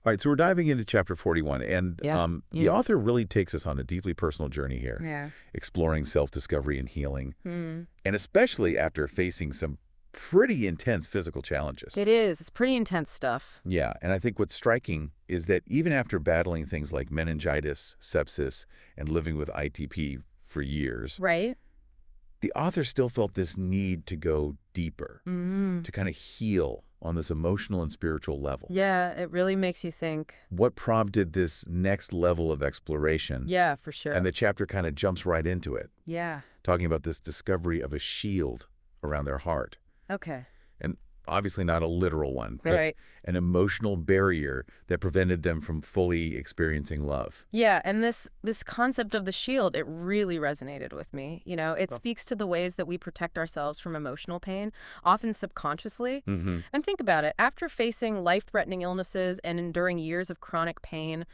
All right, so we're diving into chapter 41, and Yeah. the author really takes us on a deeply personal journey here, Yeah. exploring self-discovery and healing, Hmm. and especially after facing some pretty intense physical challenges. It is. It's pretty intense stuff. Yeah, and I think what's striking is that even after battling things like meningitis, sepsis, and living with ITP for years, Right? the author still felt this need to go deeper, Mm. to kind of heal on this emotional and spiritual level. Yeah, it really makes you think. What prompted this next level of exploration? Yeah, for sure. And the chapter kind of jumps right into it, Yeah. talking about this discovery of a shield around their heart. Okay. And obviously not a literal one, but Right. an emotional barrier that prevented them from fully experiencing love. Yeah, and this concept of the shield, it really resonated with me. It Oh. speaks to the ways that we protect ourselves from emotional pain, often subconsciously. Mm-hmm. And think about it. After facing life-threatening illnesses and enduring years of chronic pain,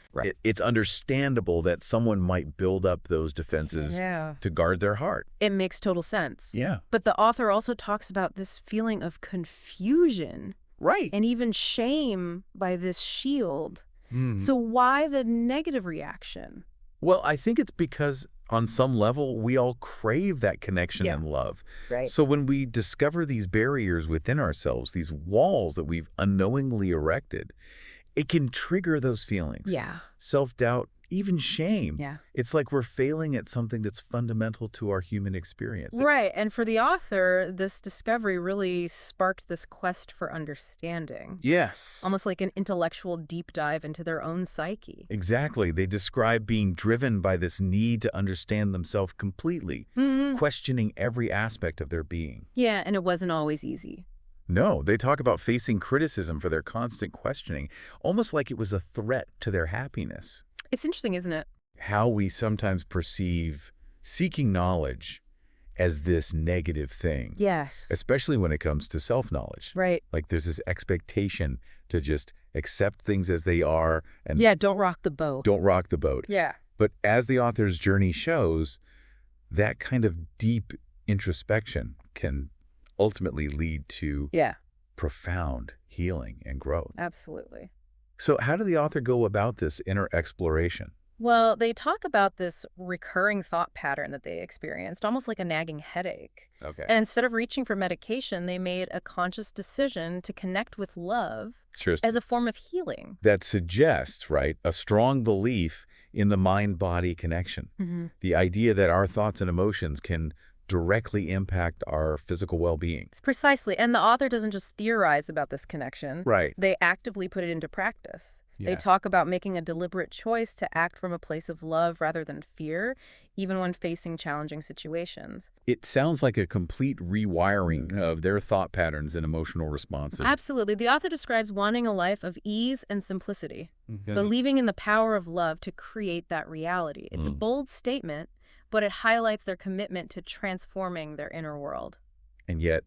It's understandable that someone might build up those defenses yeah, to guard their heart. it makes total sense. Yeah. But the author also talks about this feeling of confusion Right. and even shame by this shield. Mhm. So why the negative reaction? Well, I think it's because on some level, we all crave that connection Yeah. and love. Right. So when we discover these barriers within ourselves, these walls that we've unknowingly erected, it can trigger those feelings. Yeah. Self-doubt, even shame. Yeah. It's like we're failing at something that's fundamental to our human experience. Right. And for the author, this discovery really sparked this quest for understanding. Yes. Almost like an intellectual deep dive into their own psyche. Exactly. They describe being driven by this need to understand themselves completely, questioning every aspect of their being. Yeah, and it wasn't always easy. No, they talk about facing criticism for their constant questioning, almost like it was a threat to their happiness. It's interesting, isn't it? How we sometimes perceive seeking knowledge as this negative thing, Yes. especially when it comes to self-knowledge. Right. Like there's this expectation to just accept things as they are and Yeah, don't rock the boat. don't rock the boat. Yeah. But as the author's journey shows, that kind of deep introspection can ultimately lead to Yeah, profound healing and growth. absolutely. So how did the author go about this inner exploration? Well, they talk about this recurring thought pattern that they experienced, almost like a nagging headache. Okay. And instead of reaching for medication, they made a conscious decision to connect with love Sure. as a form of healing. That suggests, right, a strong belief in the mind-body connection. Mm-hmm. The idea that our thoughts and emotions can directly impact our physical well-being. Precisely. And the author doesn't just theorize about this connection. Right. They actively put it into practice. Yeah. They talk about making a deliberate choice to act from a place of love rather than fear, even when facing challenging situations. It sounds like a complete rewiring of their thought patterns and emotional responses. Absolutely. The author describes wanting a life of ease and simplicity, Mhm. believing in the power of love to create that reality. It's a bold statement, but it highlights their commitment to transforming their inner world. And yet,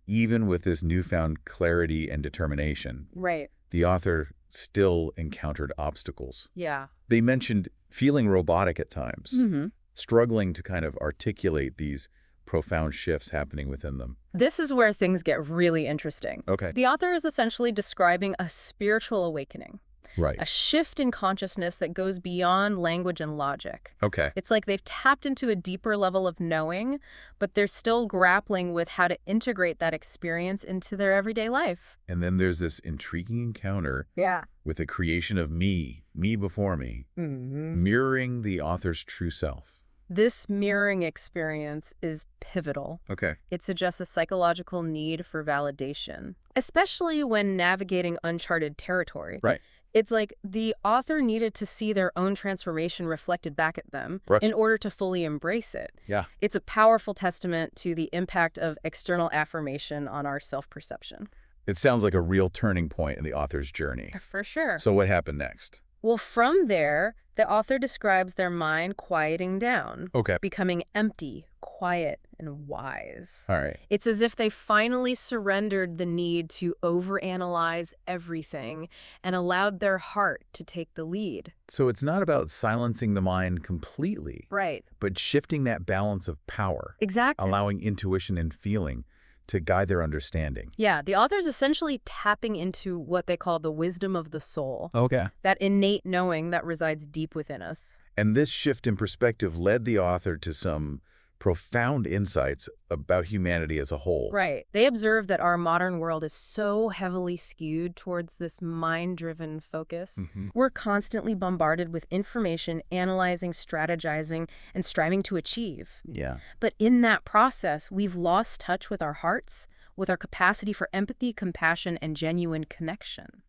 even with this newfound clarity and determination, Right. the author still encountered obstacles. Yeah. They mentioned feeling robotic at times, Mm-hmm. struggling to kind of articulate these profound shifts happening within them. This is where things get really interesting. Okay. The author is essentially describing a spiritual awakening, Right. a shift in consciousness that goes beyond language and logic. Okay. It's like they've tapped into a deeper level of knowing, but they're still grappling with how to integrate that experience into their everyday life. And then there's this intriguing encounter Yeah. with the creation of me before me, mirroring the author's true self. This mirroring experience is pivotal. Okay. It suggests a psychological need for validation, especially when navigating uncharted territory. Right. It's like the author needed to see their own transformation reflected back at them Right. in order to fully embrace it. Yeah. It's a powerful testament to the impact of external affirmation on our self-perception. It sounds like a real turning point in the author's journey. For sure. So what happened next? Well, from there, the author describes their mind quieting down, Okay. becoming empty, quiet, and wise. All right. It's as if they finally surrendered the need to overanalyze everything and allowed their heart to take the lead. So it's not about silencing the mind completely, Right. but shifting that balance of power, Exactly. allowing intuition and feeling to guide their understanding. Yeah, the author's essentially tapping into what they call the wisdom of the soul, Okay. that innate knowing that resides deep within us. And this shift in perspective led the author to some profound insights about humanity as a whole. Right. They observe that our modern world is so heavily skewed towards this mind-driven focus. We're constantly bombarded with information, analyzing, strategizing, and striving to achieve. Yeah. But in that process, we've lost touch with our hearts, with our capacity for empathy, compassion, and genuine connection.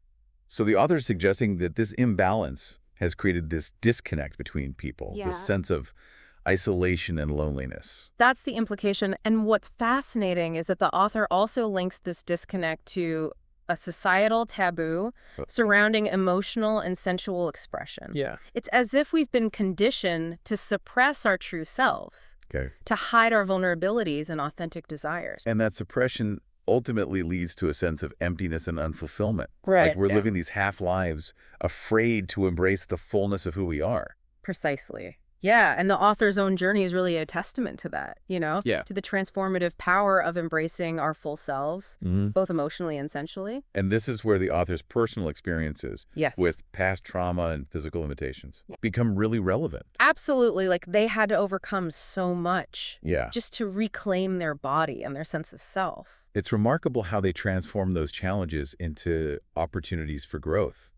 So the author's suggesting that this imbalance has created this disconnect between people, Yeah. this sense of isolation and loneliness. That's the implication. And what's fascinating is that the author also links this disconnect to a societal taboo surrounding emotional and sensual expression. Yeah. It's as if we've been conditioned to suppress our true selves, Okay. to hide our vulnerabilities and authentic desires. And that suppression ultimately leads to a sense of emptiness and unfulfillment. Right. Like we're living these half-lives, afraid to embrace the fullness of who we are. Precisely. Yeah, and the author's own journey is really a testament to that, Yeah. to the transformative power of embracing our full selves, both emotionally and sensually. And this is where the author's personal experiences Yes. with past trauma and physical limitations become really relevant. Absolutely, like they had to overcome so much Yeah. just to reclaim their body and their sense of self. It's remarkable how they transform those challenges into opportunities for growth.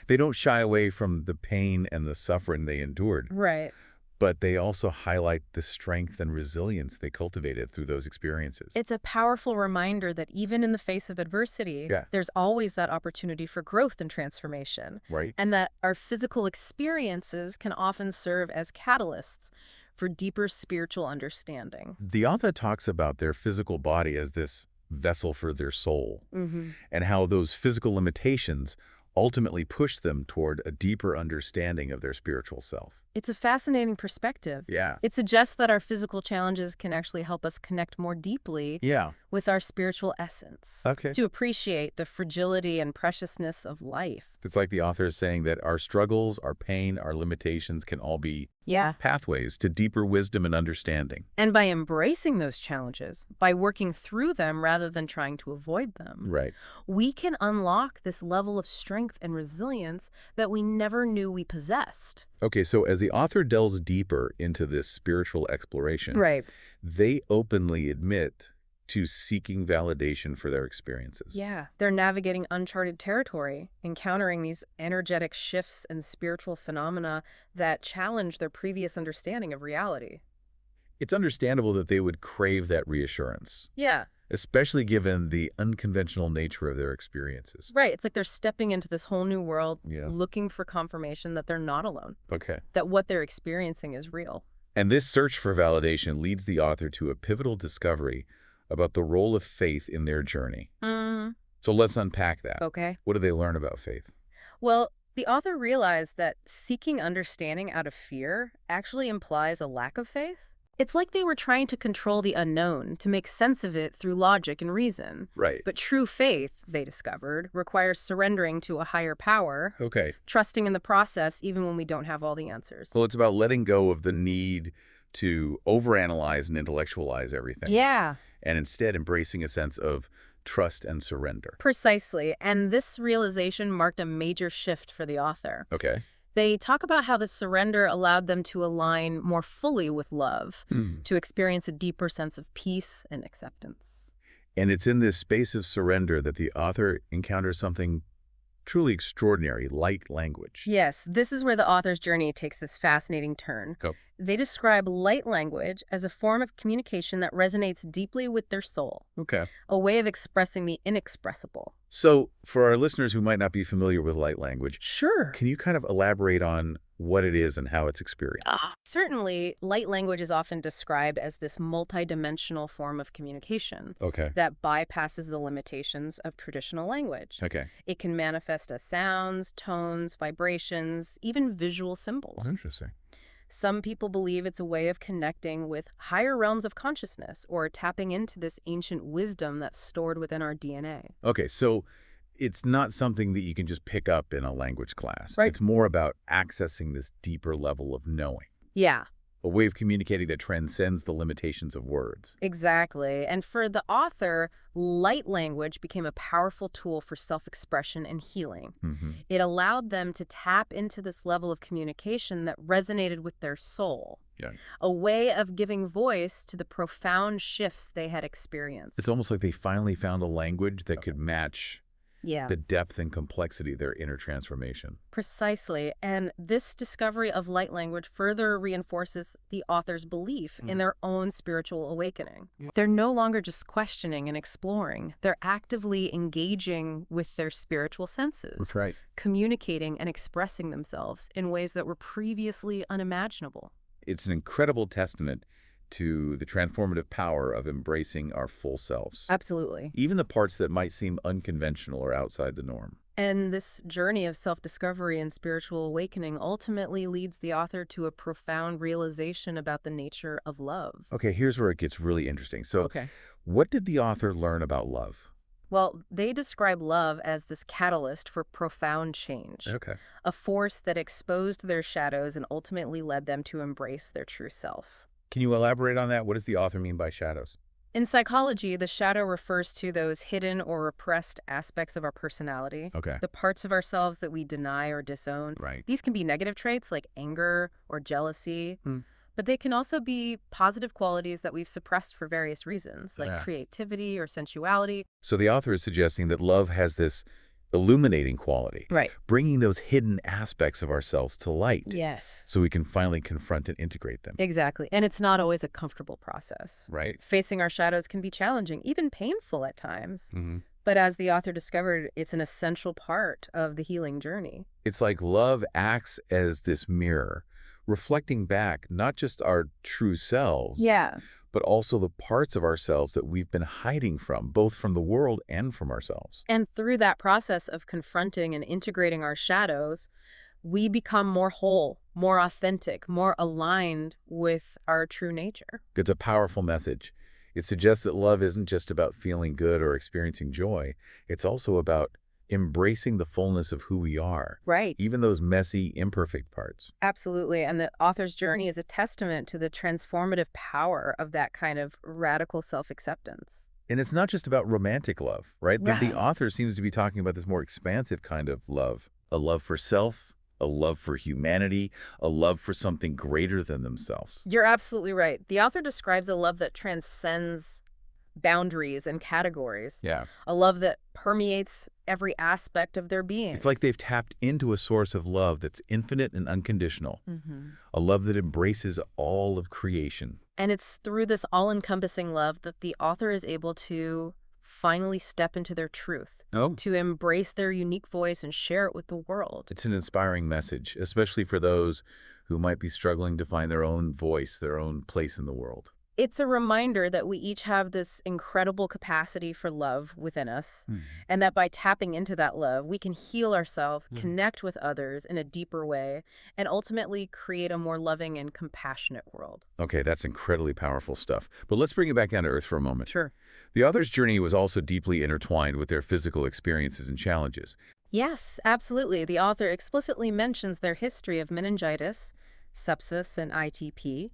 They don't shy away from the pain and the suffering they endured, Right. but they also highlight the strength and resilience they cultivated through those experiences. It's a powerful reminder that even in the face of adversity, there's always that opportunity for growth and transformation. Right. And that our physical experiences can often serve as catalysts for deeper spiritual understanding. The author talks about their physical body as this vessel for their soul, and how those physical limitations ultimately push them toward a deeper understanding of their spiritual self. It's a fascinating perspective. Yeah. It suggests that our physical challenges can actually help us connect more deeply Yeah. with our spiritual essence, Okay. to appreciate the fragility and preciousness of life. It's like the author is saying that our struggles, our pain, our limitations can all be Yeah. pathways to deeper wisdom and understanding. And by embracing those challenges, by working through them rather than trying to avoid them, Right. we can unlock this level of strength and resilience that we never knew we possessed. Okay, so as the author delves deeper into this spiritual exploration, Right. they openly admit to seeking validation for their experiences. Yeah. They're navigating uncharted territory, encountering these energetic shifts and spiritual phenomena that challenge their previous understanding of reality. It's understandable that they would crave that reassurance, Yeah. especially given the unconventional nature of their experiences. Right. It's like they're stepping into this whole new world, Yeah. looking for confirmation that they're not alone, Okay. that what they're experiencing is real. And this search for validation leads the author to a pivotal discovery about the role of faith in their journey. So let's unpack that. Okay. What do they learn about faith? Well, the author realized that seeking understanding out of fear actually implies a lack of faith. It's like they were trying to control the unknown, to make sense of it through logic and reason. Right. But true faith, they discovered, requires surrendering to a higher power, Okay. trusting in the process even when we don't have all the answers. Well, it's about letting go of the need to overanalyze and intellectualize everything. Yeah. And instead embracing a sense of trust and surrender. Precisely. And this realization marked a major shift for the author. Okay. They talk about how this surrender allowed them to align more fully with love, to experience a deeper sense of peace and acceptance. And it's in this space of surrender that the author encounters something truly extraordinary, light language. Yes, this is where the author's journey takes this fascinating turn. Oh. They describe light language as a form of communication that resonates deeply with their soul, Okay. a way of expressing the inexpressible. So for our listeners who might not be familiar with light language, Sure. can you kind of elaborate on what it is and how it's experienced? Certainly, light language is often described as this multidimensional form of communication Okay. that bypasses the limitations of traditional language. Okay. It can manifest as sounds, tones, vibrations, even visual symbols. Interesting. Some people believe it's a way of connecting with higher realms of consciousness or tapping into this ancient wisdom that's stored within our DNA. Okay, so it's not something that you can just pick up in a language class. Right. It's more about accessing this deeper level of knowing. Yeah. A way of communicating that transcends the limitations of words. Exactly. And for the author, light language became a powerful tool for self-expression and healing. Hmm. It allowed them to tap into this level of communication that resonated with their soul, Yeah. a way of giving voice to the profound shifts they had It's experienced. almost like they finally found a language that could match Yeah. the depth and complexity of their inner transformation. Precisely. And this discovery of light language further reinforces the author's belief in their own spiritual awakening. Yeah. They're no longer just questioning and exploring. They're actively engaging with their spiritual senses, That's right. communicating and expressing themselves in ways that were previously unimaginable. It's an incredible testament to the transformative power of embracing our full selves, Absolutely. even the parts that might seem unconventional or outside the norm. And this journey of self-discovery and spiritual awakening ultimately leads the author to a profound realization about the nature of love. Okay, here's where it gets really interesting. So, Okay. what did the author learn about love? Well, they describe love as this catalyst for profound change, Okay. a force that exposed their shadows and ultimately led them to embrace their true self. Can you elaborate on that? What does the author mean by shadows? In psychology, the shadow refers to those hidden or repressed aspects of our personality, Okay. the parts of ourselves that we deny or disown. Right. These can be negative traits like anger or jealousy, Hmm. but they can also be positive qualities that we've suppressed for various reasons, like Yeah. creativity or sensuality. So the author is suggesting that love has this illuminating quality, Right. bringing those hidden aspects of ourselves to light Yes. so we can finally confront and integrate them. Exactly. And it's not always a comfortable process. Right? Facing our shadows can be challenging, even painful at times. Hmm. But as the author discovered, it's an essential part of the healing journey. It's like love acts as this mirror, reflecting back not just our true selves, but also the parts of ourselves that we've been hiding from, both from the world and from ourselves. And through that process of confronting and integrating our shadows, we become more whole, more authentic, more aligned with our true nature. It's a powerful message. It suggests that love isn't just about feeling good or experiencing joy. It's also about embracing the fullness of who we are, Right. even those messy, imperfect parts. Absolutely. And the author's journey is a testament to the transformative power of that kind of radical self-acceptance. And it's not just about romantic love, right? The Right. author seems to be talking about this more expansive kind of love, a love for self, a love for humanity, a love for something greater than themselves. You're absolutely right. The author describes a love that transcends boundaries and categories, Yeah. a love that permeates every aspect of their being. It's like they've tapped into a source of love that's infinite and unconditional, a love that embraces all of creation. And it's through this all-encompassing love that the author is able to finally step into their truth, Oh. to embrace their unique voice and share it with the world. It's an inspiring message, especially for those who might be struggling to find their own voice, their own place in the world. It's a reminder that we each have this incredible capacity for love within us, and that by tapping into that love, we can heal ourselves, connect with others in a deeper way, and ultimately create a more loving and compassionate world. Okay, that's incredibly powerful stuff. But let's bring it back down to earth for a moment. Sure. The author's journey was also deeply intertwined with their physical experiences and challenges. Yes, absolutely. The author explicitly mentions their history of meningitis, sepsis, and ITP,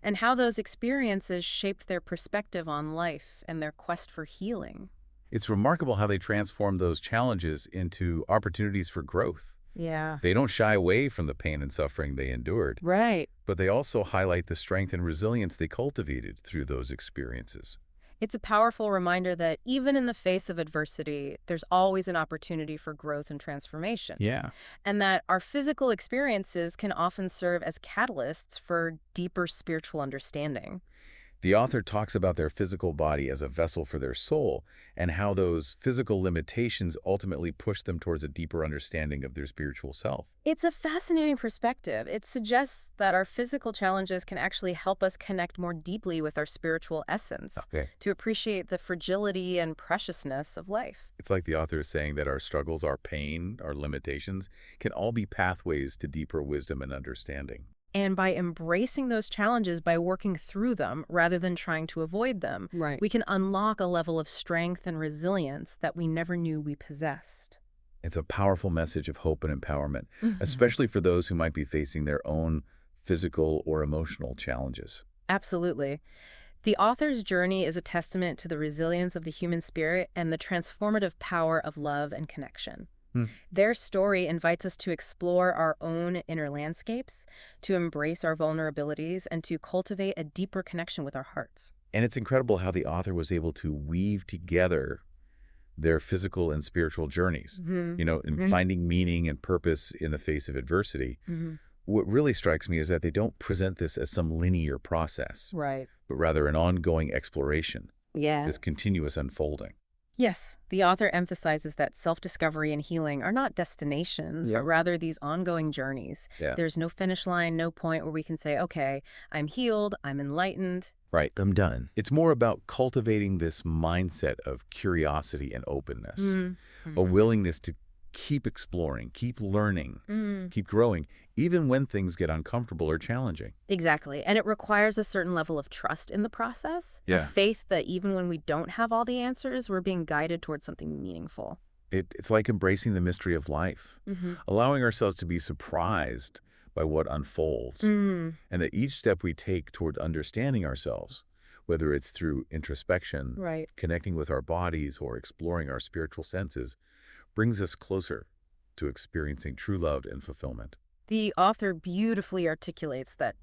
and how those experiences shaped their perspective on life and their quest for healing. It's remarkable how they transformed those challenges into opportunities for growth. Yeah. They don't shy away from the pain and suffering they endured, Right. but they also highlight the strength and resilience they cultivated through those experiences. It's a powerful reminder that even in the face of adversity, there's always an opportunity for growth and transformation. Yeah. And that our physical experiences can often serve as catalysts for deeper spiritual understanding. The author talks about their physical body as a vessel for their soul and how those physical limitations ultimately push them towards a deeper understanding of their spiritual self. It's a fascinating perspective. It suggests that our physical challenges can actually help us connect more deeply with our spiritual essence, Okay. to appreciate the fragility and preciousness of life. It's like the author is saying that our struggles, our pain, our limitations can all be pathways to deeper wisdom and understanding. And by embracing those challenges, by working through them rather than trying to avoid them, Right. we can unlock a level of strength and resilience that we never knew we possessed. It's a powerful message of hope and empowerment, especially for those who might be facing their own physical or emotional challenges. Absolutely. The author's journey is a testament to the resilience of the human spirit and the transformative power of love and connection. Hmm. Their story invites us to explore our own inner landscapes, to embrace our vulnerabilities, and to cultivate a deeper connection with our hearts. And it's incredible how the author was able to weave together their physical and spiritual journeys, in finding meaning and purpose in the face of adversity. What really strikes me is that they don't present this as some linear process, Right. but rather an ongoing exploration, Yeah. this continuous unfolding. Yes, the author emphasizes that self-discovery and healing are not destinations, but rather these ongoing journeys. Yeah. There's no finish line, no point where we can say, okay, I'm healed, I'm enlightened. Right, I'm done. It's more about cultivating this mindset of curiosity and openness, a willingness to keep exploring, keep learning, keep growing, even when things get uncomfortable or challenging. Exactly. And it requires a certain level of trust in the process, a Yeah. faith that even when we don't have all the answers, we're being guided towards something meaningful. It's like embracing the mystery of life, allowing ourselves to be surprised by what unfolds, and that each step we take toward understanding ourselves, whether it's through introspection, Right. connecting with our bodies, or exploring our spiritual senses, brings us closer to experiencing true love and fulfillment. The author beautifully articulates that,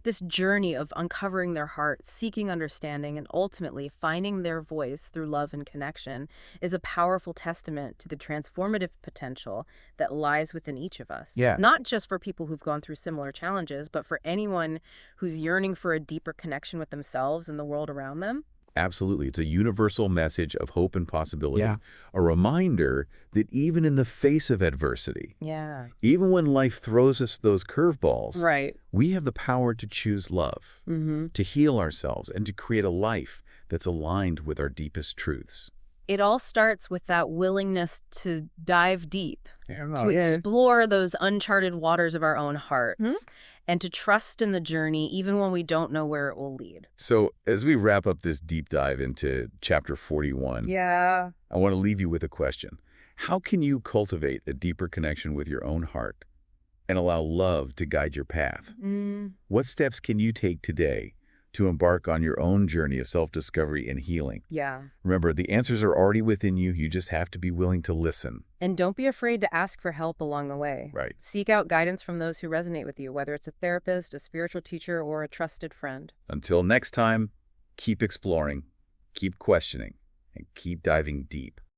this journey of uncovering their heart, seeking understanding, and ultimately finding their voice through love and connection is a powerful testament to the transformative potential that lies within each of us. Yeah. Not just for people who've gone through similar challenges, but for anyone who's yearning for a deeper connection with themselves and the world around them. Absolutely. It's a universal message of hope and possibility. Yeah. A reminder that even in the face of adversity, Yeah. even when life throws us those curveballs, Right. we have the power to choose love, to heal ourselves, and to create a life that's aligned with our deepest truths. It all starts with that willingness to dive deep, Oh, to explore those uncharted waters of our own hearts, and to trust in the journey even when we don't know where it will lead. So as we wrap up this deep dive into chapter 41, Yeah. I want to leave you with a question. How can you cultivate a deeper connection with your own heart and allow love to guide your path? What steps can you take today to embark on your own journey of self-discovery and healing? Yeah. Remember, the answers are already within you. You just have to be willing to listen. And don't be afraid to ask for help along the way. Right. Seek out guidance from those who resonate with you, whether it's a therapist, a spiritual teacher, or a trusted friend. Until next time, keep exploring, keep questioning, and keep diving deep.